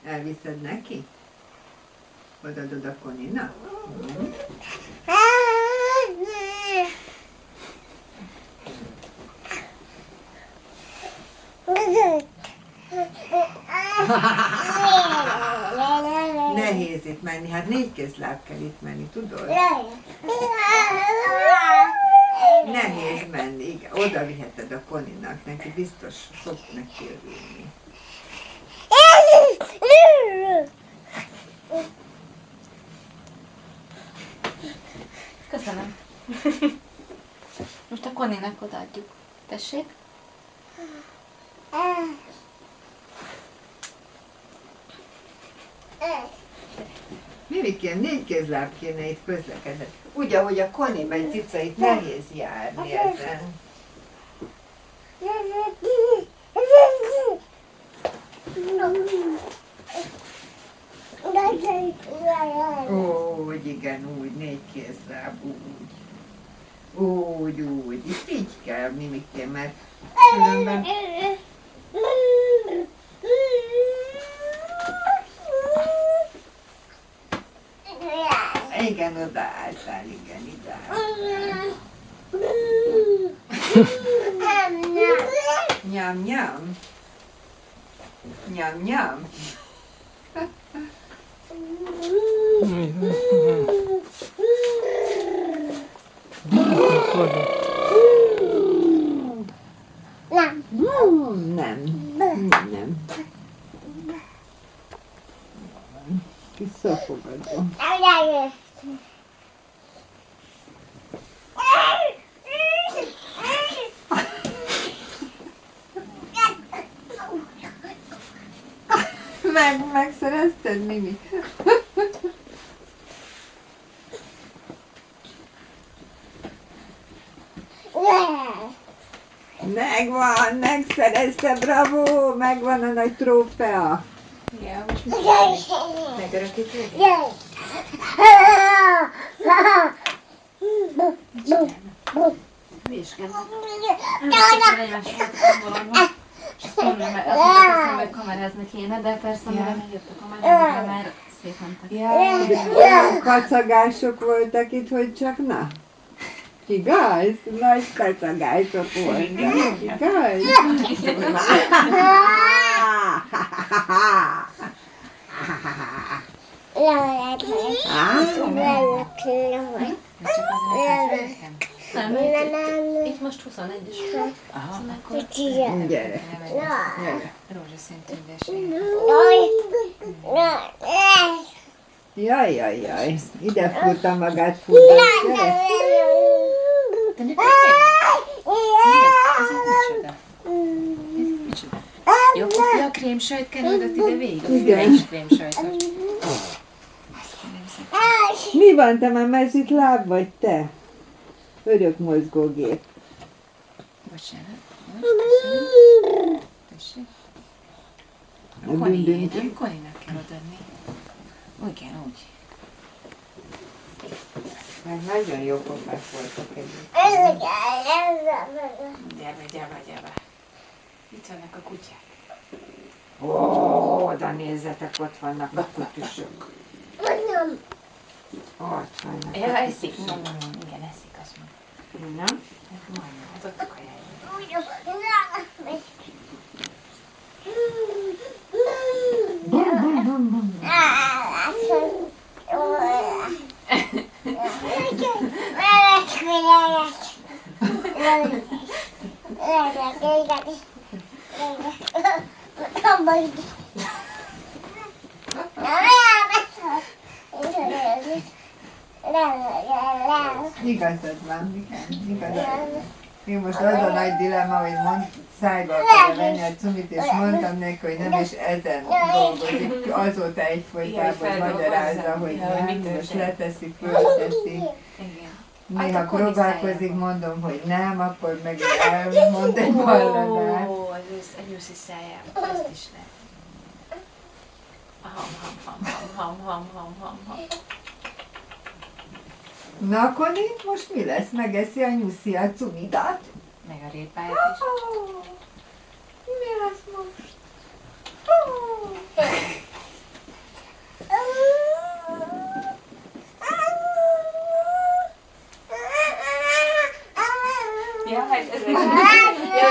Elviszed neki? Odaadod a Koninak? Nehéz itt menni, hát 4 kézláb kell itt menni, tudod? Nehéz menni, igen. Oda viheted a Koninak, neki biztos fog neki örülni. Köszönöm. Most a Koninak odaadjuk. Tessék? Mirikém, 4 kézláb kéne itt közlekedni. Úgy, ahogy a Koni megy, cica, itt nehéz járni ezen. Úgy, igen, úgy, 4 kézláb, úgy. Úgy. Itt így kell, Mimikém, mert különben... Igen, odaálltál, igen, idálltál. Nyam, nyam. Nyam, nyam. Nem. Visszafogadom. Megszerezted, Mimi? Megvan, megszerezte, bravo, megvan a nagy trófea. Igen, most megörökítődik? Vizsgálom. Emlékszem egymásra voltam és azt mondom, mert azt hogy kamerázni kéne, de persze mire megjött a kamerára, már szétmentek. Kacagások voltak itt, hogy csak na. Igaz? Nagy kacagások voltak. Igaz? Itt most 21 is. Aha, akkor gyere. Rózsaszín tündérség. Jaj. Ide fúrta magát, fúrta. Gyere. De ne ez micsoda? Jó, kopja a krémsajt kenődött ide végig? Igen. Krémsajtos. Mi van, te már mezit láb vagy te? Örök mozgógép. Bocsánat. Tessék. Koninak kell odaadni. Igen, úgy. Meg nagyon jó kopák voltak együtt. Gyere. Itt vannak a kutyák. Ó, oda nézzetek, ott vannak a kutyusok. Ott vannak. Ja, eszik. Igen, eszik, azt mondom. Na? Hát ott a kajája. Igazad van, igazad. Én most az a nagy dilemma, hogy szájba akarja venni a cumit, és mondtam neki, hogy nem, és ezen dolgozik. Azóta egyfolytában magyarázza, hogy nem, most leteszi, fölteszi. Néha próbálkozik, mondom, hogy nem, akkor meg elmond egy balladát. Ó, egy őszi szájában, ezt is lehet. Ham. Na, Koni, most mi lesz? Megeszi a nyuszi a cumidat? Meg a répáját is. Mi lesz most?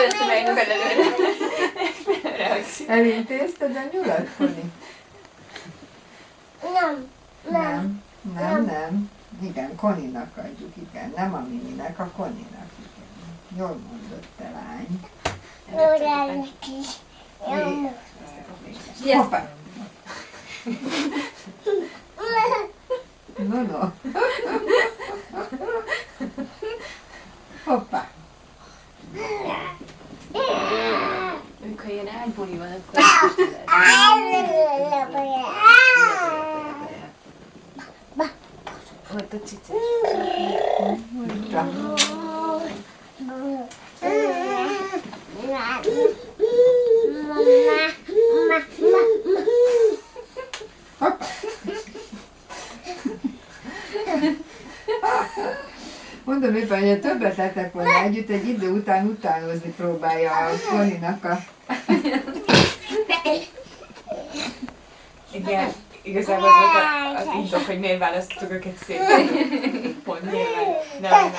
Most megfelelően reakció. Elintézted a nyulat, Koni? Nem. Igen, Koninak adjuk, igen. Nem a Mininek, a Koninak, igen. Jól mondott te lány. Hoppá! No. Hoppá! Amikor ilyen ágybuli van, akkor ott a cicás. Hoppá! Mondom éppen, hogy többet lettek volna együtt, egy idő után utánozni próbálja a Koninak a... Igen, igazából az volt az indok, hogy miért választottuk őket szépen. Pont nyilván.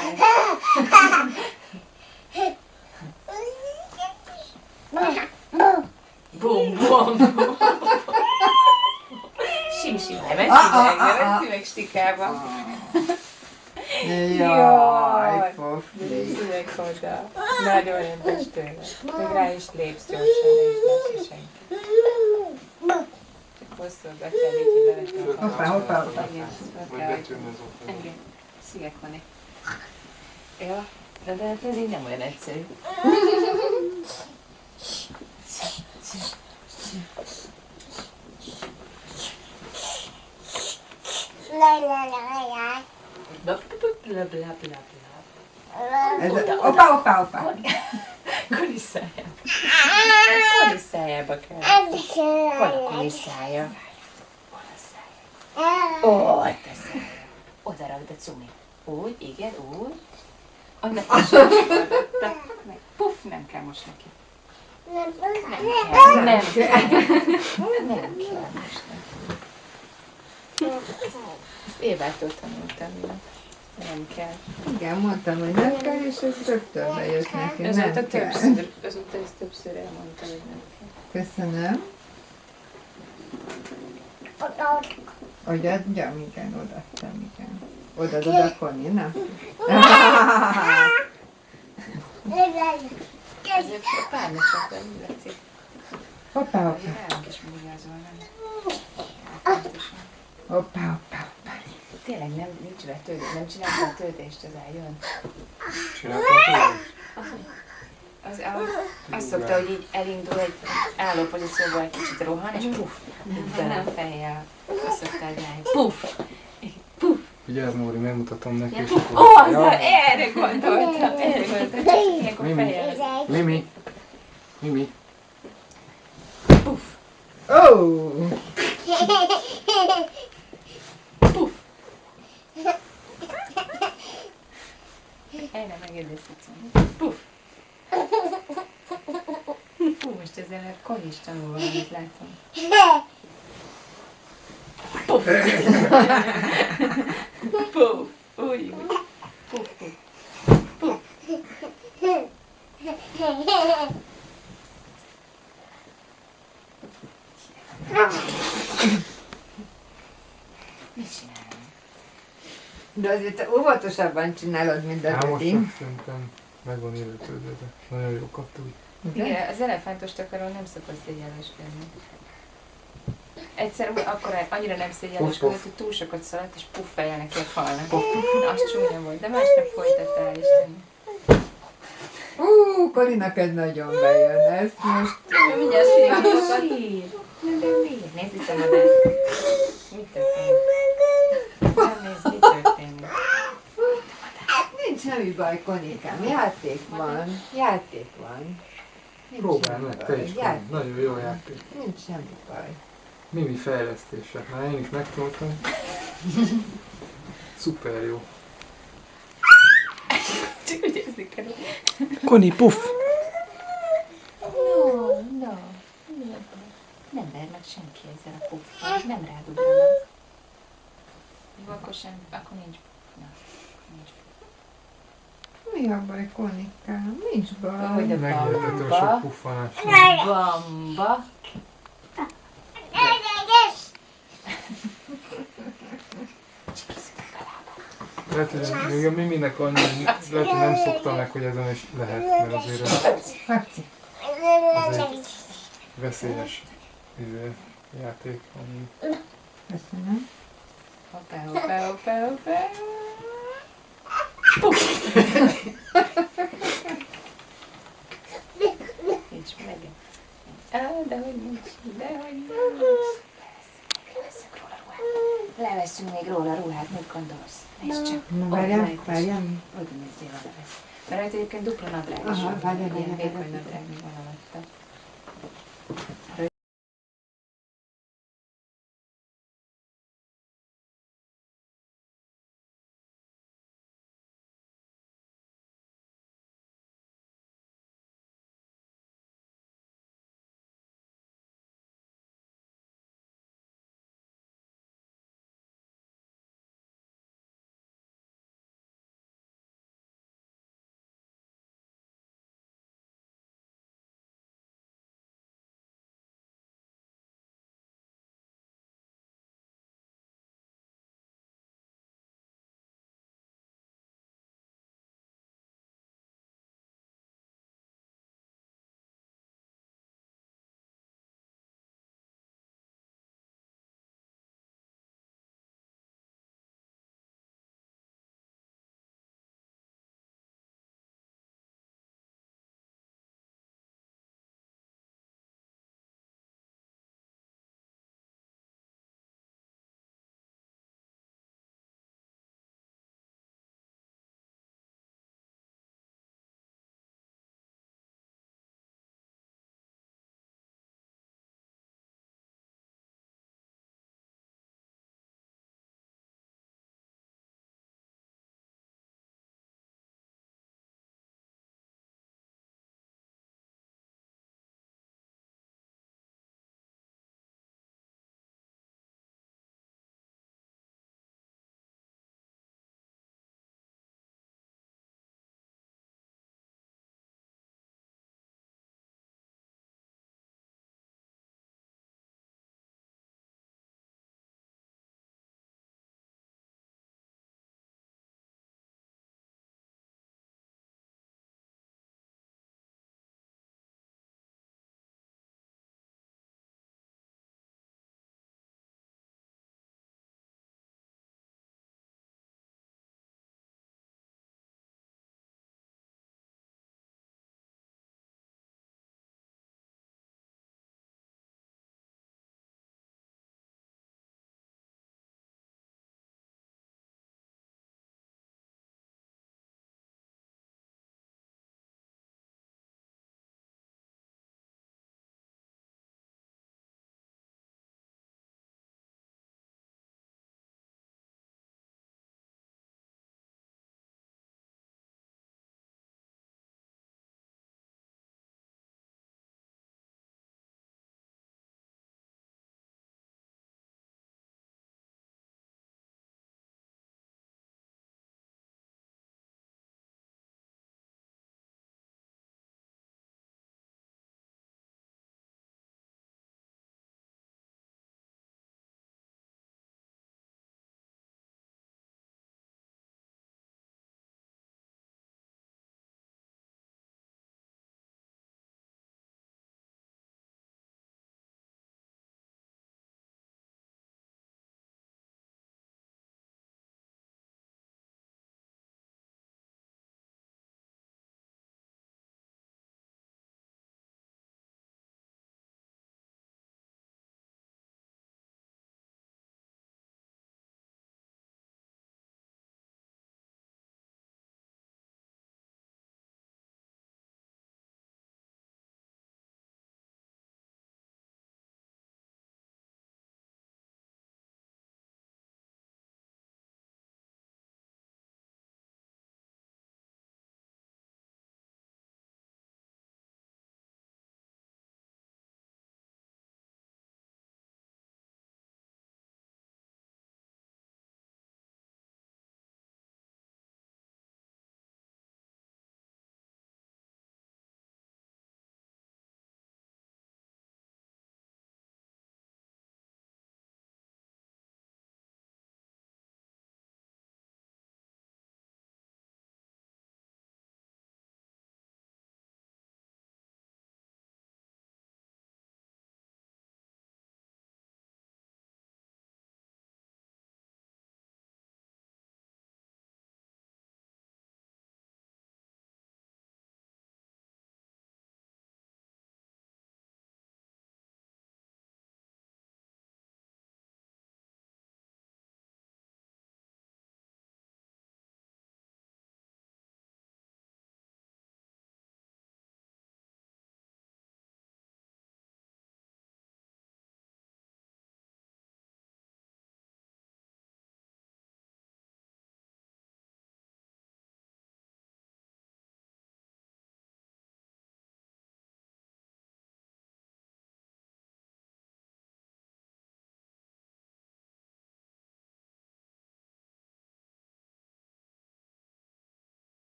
Nem. Bum. Sim, nem eszi meg stikába. Jaj, pofi. Szívek oda. Nagyon rendes tőle. Még rá is lépsz gyorsan, és lesz senki. Hosszú be kell lépni bele. Hoppá. Igen, Vagy betűnne az okra. igen. Szívek van. Ja, de hát ez így nem olyan egyszerű. Hoppá. Kulisszájába kell. Hol a kulisszája? Ó, te szája. Oda rakd a cumi. Úgy, igen, úgy. Annak is megadta. Puff, nem kell most neki. Nem kell most neki. Évától tanultam. Nem kell. Igen, mondtam, hogy nem kell, és ez rögtön bejött neki, nem Azóta kell. ezt többször elmondtam, hogy nem kell. Köszönöm. Odaadjam? Igen, odaadtam, igen. Odaadod a Koni, nem? Ezek a párnacsokban illetik. Hoppá. Nálunk is mindig az van. Hoppá. Tényleg nincs vetődés, nem csinálta a töltést az ágyon? Csináltam tőle? Azt szokta, hogy így elindul egy álló pozícióból egy kicsit rohan, és puff, bele a fejjel. Azt szokta csinálni, puff, puff. Vigyázz, Móri, megmutatom neki, és Ó, akkor... erre gondoltam, csak ilyenkor fejjel. Mimi. Puff, Oh! puff. Erre megérdez szicom. Puff. Fú, most ezzel a Koni is tanul valamit, látom. Puff. Puff. Úgy. Puff, puff. Puff. Mit csinálom? De azért te óvatosabban csinálod, mint a Hát most Dodi. már szerintem meg van illetődve, de nagyon jó kaptuk. Igen, az elefántos takaron nem szokott szégyenlősködni. Egyszer akkor annyira nem szégyenlősködött, hogy túl sokat szaladt, és puff fejjel neki a falnak. Az csúnya volt, de másnap folytatta el Isten. Koninak ez nagyon bejön, ezt most... Mindjárt sír. De miért? Nézd itt a madár. Mi történik? Nem nézd, mi történik? Nincs semmi baj, Konikám, játék van. Nincs Próbálj semmi meg, te baj. is, Koni. Nagyon jó játék. Nincs semmi baj. Mimi fejlesztése. Már én is megtanultam. Szuper jó. Csak úgy érzik el. Koni, puff! No. Nem ver meg senki ezzel a puffal. Nem rád ugranak. Jó, akkor nincs. Na, nincs. Mi a baj, Konikám? Nincs baj. Hogy a Megértető a bamba. sok puffanás. Bamba. Lehet, hogy még a Miminek annyi, lehet, hogy nem szokta meg, hogy ezen is lehet, mert azért ez egy veszélyes játék, ami... Köszönöm. Hoppá, hoppá, hoppá, hoppá. Nincs meg. Dehogy nincs, dehogy nincs. Leveszünk még róla ruhát, mit gondolsz? Nézd csak. Na, várjam. Oda nézzél, oda vesz. Mert rajta egyébként dupla nadrág is Aha, van. várjál, Ilyen várjál, vékony várjál. nadrág van alatt.